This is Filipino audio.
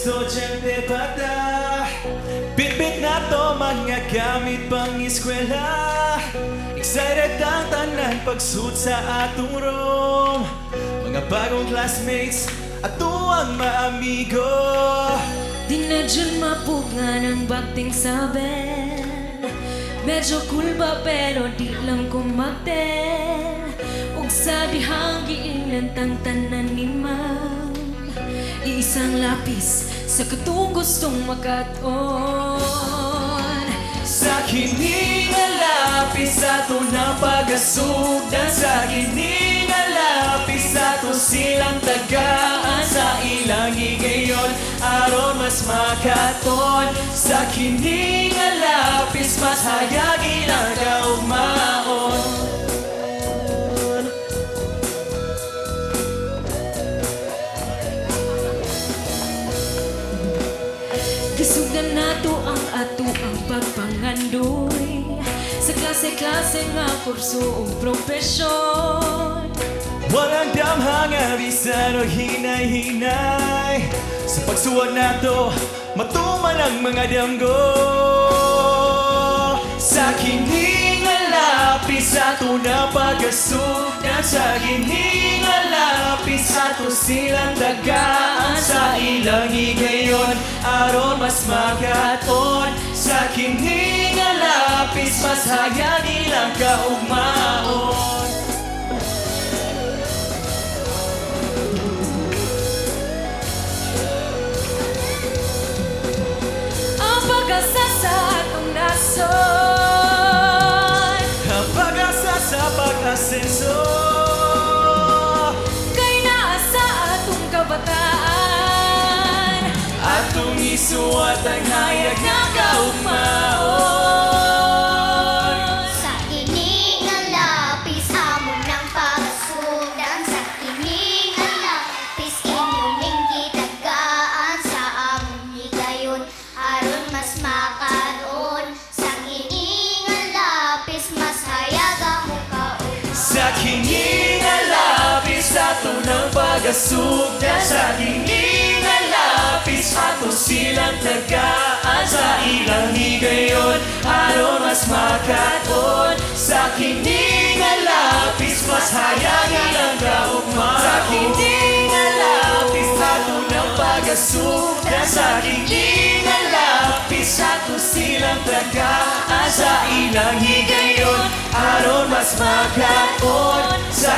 estudyante bata. Bitbit na to mga gamit pang eskwela. Excited ang tanan pagsuot sa atong room. Mga bagong classmates at tuwang maamigo. Di na dyan mapuga ng bakting sabi. Medyo cool ba pero di lang kumakte. Ug sa dihang giilantang tanan ni ma'am. Iisang lapis sa katong gustong makaton. Sa kini nga lapis ato na pagasudan. Sa kini nga lapis ato silang tagaan. Sa ilang higayon aron mas makaton. Sa kini nga lapis mas hayag ilang kaugmaon. Gisugan nato ang ato ang pagpangandoy sa klase-klase nga kurso o propesyon. Walang damhang abisan o hinay-hinay. Sa pagsuwag nato, matuman ang mga damgo. Sa kini nga lapis ato na pagasudan. Sa kini nga lapis ato silang tagaan. Sa ilang higayon aron mas makaton. Sa kini nga lapis mas hayag ilang kaugmaon. Pag-asa sa atong nason, Ang pag-asa sa pag-asenso. kay naa sa atong kabataan. Atong isuwat ang hayag nga kaugmaon. Sa kini nga lapis amon ng pagasudan. Sa kini nga lapis inyo ning gitagaan. Sa amon higayon aron mas makaroon. Sa kini nga lapis mas hayag mo kaon. Sa kini nga lapis ato ng pag-asugdan. Sa kini nga lapis ato silang tagaan. Sa ilang higayon aron mas makaton. Sa kini nga lapis mas hayag ilang kaugmaon. Sa kini nga lapis ato ng pag-asugdan. Sa kini nga lapis ato silang tagaan. Sa ilang higayon aron mas makaton. Sa